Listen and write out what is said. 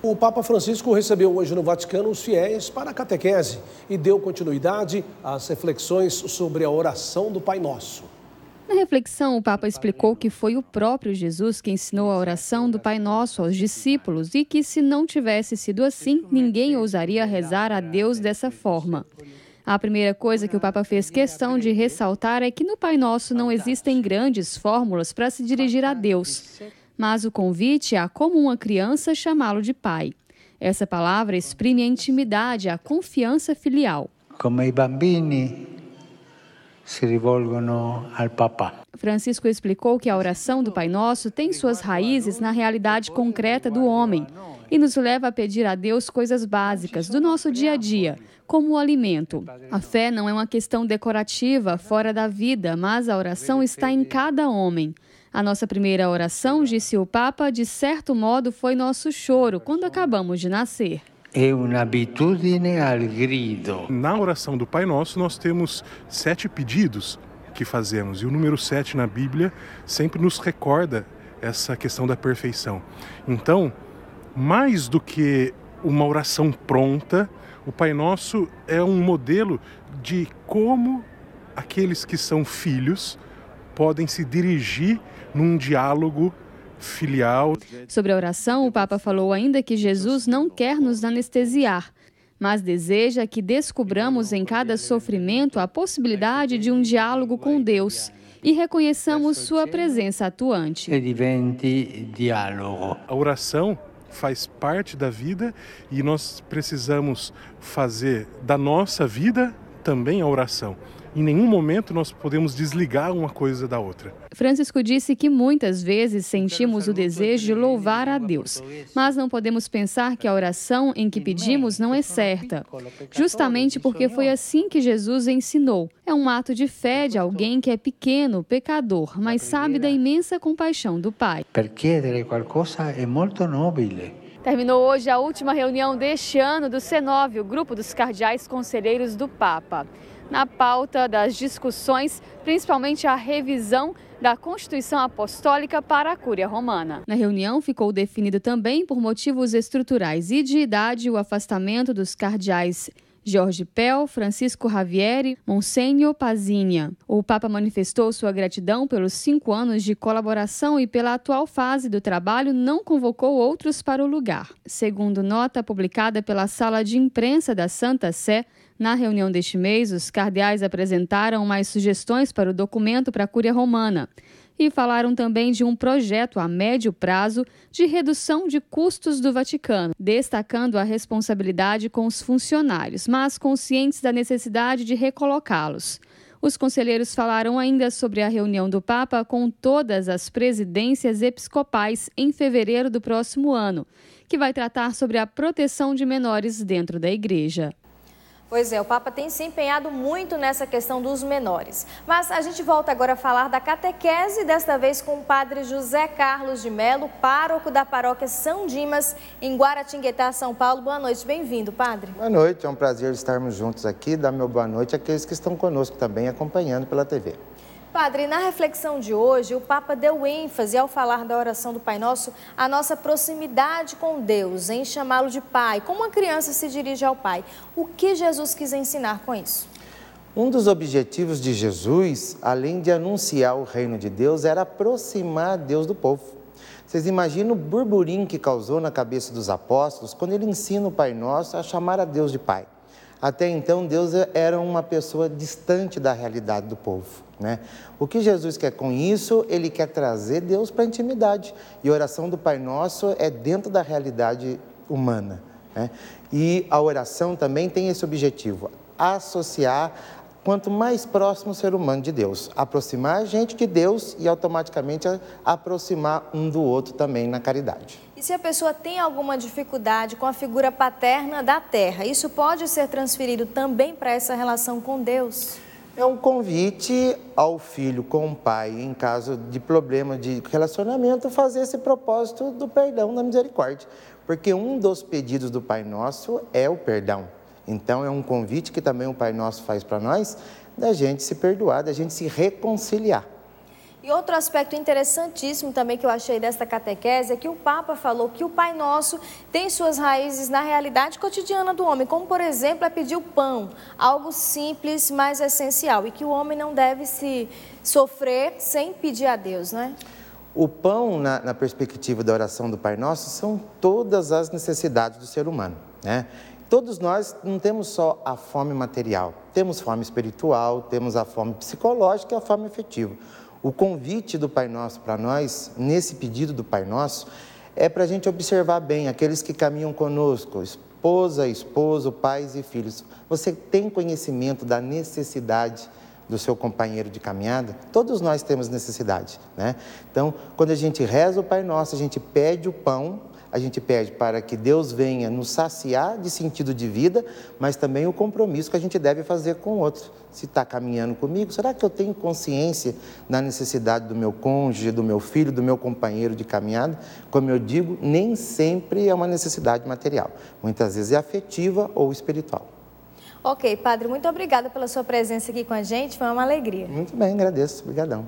O Papa Francisco recebeu hoje no Vaticano os fiéis para a catequese e deu continuidade às reflexões sobre a oração do Pai Nosso. Na reflexão, o Papa explicou que foi o próprio Jesus que ensinou a oração do Pai Nosso aos discípulos e que, se não tivesse sido assim, ninguém ousaria rezar a Deus dessa forma. A primeira coisa que o Papa fez questão de ressaltar é que no Pai Nosso não existem grandes fórmulas para se dirigir a Deus, mas o convite é a como uma criança chamá-lo de Pai. Essa palavra exprime a intimidade, a confiança filial. Como i bambini se rivolgono al papà. Francisco explicou que a oração do Pai Nosso tem suas raízes na realidade concreta do homem e nos leva a pedir a Deus coisas básicas do nosso dia a dia, como o alimento. A fé não é uma questão decorativa, fora da vida, mas a oração está em cada homem. A nossa primeira oração, disse o Papa, de certo modo foi nosso choro quando acabamos de nascer. É uma abitudine al grido. Na oração do Pai Nosso, nós temos 7 pedidos que fazemos. E o número 7 na Bíblia sempre nos recorda essa questão da perfeição. Então, mais do que uma oração pronta, o Pai Nosso é um modelo de como aqueles que são filhos podem se dirigir num diálogo filial. Sobre a oração, o Papa falou ainda que Jesus não quer nos anestesiar, mas deseja que descubramos em cada sofrimento a possibilidade de um diálogo com Deus e reconheçamos sua presença atuante. E diventi diálogo. A oração faz parte da vida e nós precisamos fazer da nossa vida também a oração. Em nenhum momento nós podemos desligar uma coisa da outra. Francisco disse que muitas vezes sentimos o desejo de louvar a Deus, mas não podemos pensar que a oração em que pedimos não é certa, justamente porque foi assim que Jesus ensinou. É um ato de fé de alguém que é pequeno, pecador, mas sabe da imensa compaixão do Pai. Per chiedere qualcosa è molto nobile. Terminou hoje a última reunião deste ano do C9, o Grupo dos Cardeais Conselheiros do Papa. Na pauta das discussões, principalmente a revisão da Constituição Apostólica para a Cúria Romana. Na reunião ficou definido também, por motivos estruturais e de idade, o afastamento dos cardeais Jorge Pell, Francisco Javier e Monsenhor Pazinha. O Papa manifestou sua gratidão pelos 5 anos de colaboração e pela atual fase do trabalho não convocou outros para o lugar. Segundo nota publicada pela Sala de Imprensa da Santa Sé, na reunião deste mês, os cardeais apresentaram mais sugestões para o documento para a Cúria Romana e falaram também de um projeto a médio prazo de redução de custos do Vaticano, destacando a responsabilidade com os funcionários, mas conscientes da necessidade de recolocá-los. Os conselheiros falaram ainda sobre a reunião do Papa com todas as presidências episcopais em fevereiro do próximo ano, que vai tratar sobre a proteção de menores dentro da Igreja. Pois é, o Papa tem se empenhado muito nessa questão dos menores. Mas a gente volta agora a falar da catequese, desta vez com o padre José Carlos de Melo, pároco da paróquia São Dimas, em Guaratinguetá, São Paulo. Boa noite, bem-vindo, padre. Boa noite, é um prazer estarmos juntos aqui. Dá meu boa noite àqueles que estão conosco também, acompanhando pela TV. Padre, na reflexão de hoje, o Papa deu ênfase ao falar da oração do Pai Nosso, a nossa proximidade com Deus, em chamá-lo de Pai, como uma criança se dirige ao Pai. O que Jesus quis ensinar com isso? Um dos objetivos de Jesus, além de anunciar o reino de Deus, era aproximar Deus do povo. Vocês imaginam o burburinho que causou na cabeça dos apóstolos quando ele ensina o Pai Nosso a chamar a Deus de Pai. Até então, Deus era uma pessoa distante da realidade do povo, né? O que Jesus quer com isso? Ele quer trazer Deus para a intimidade. E a oração do Pai Nosso é dentro da realidade humana, né? E a oração também tem esse objetivo, associar quanto mais próximo o ser humano de Deus, aproximar a gente de Deus e automaticamente aproximar um do outro também na caridade. E se a pessoa tem alguma dificuldade com a figura paterna da terra, isso pode ser transferido também para essa relação com Deus? É um convite ao filho com o pai, em caso de problema de relacionamento, fazer esse propósito do perdão, da misericórdia. Porque um dos pedidos do Pai Nosso é o perdão. Então, é um convite que também o Pai Nosso faz para nós, da gente se perdoar, da gente se reconciliar. E outro aspecto interessantíssimo também que eu achei desta catequese é que o Papa falou que o Pai Nosso tem suas raízes na realidade cotidiana do homem, como por exemplo é pedir o pão, algo simples, mas essencial, e que o homem não deve se sofrer sem pedir a Deus, né? O pão, na perspectiva da oração do Pai Nosso, são todas as necessidades do ser humano, né? Todos nós não temos só a fome material, temos fome espiritual, temos a fome psicológica e a fome afetiva. O convite do Pai Nosso para nós, nesse pedido do Pai Nosso, é para a gente observar bem aqueles que caminham conosco, esposa, esposo, pais e filhos. Você tem conhecimento da necessidade do seu companheiro de caminhada? Todos nós temos necessidade, né? Então, quando a gente reza o Pai Nosso, a gente pede o pão, a gente pede para que Deus venha nos saciar de sentido de vida, mas também o compromisso que a gente deve fazer com o outro. Se está caminhando comigo, será que eu tenho consciência da necessidade do meu cônjuge, do meu filho, do meu companheiro de caminhada? Como eu digo, nem sempre é uma necessidade material. Muitas vezes é afetiva ou espiritual. Ok, Padre, muito obrigada pela sua presença aqui com a gente, foi uma alegria. Muito bem, agradeço. Obrigadão.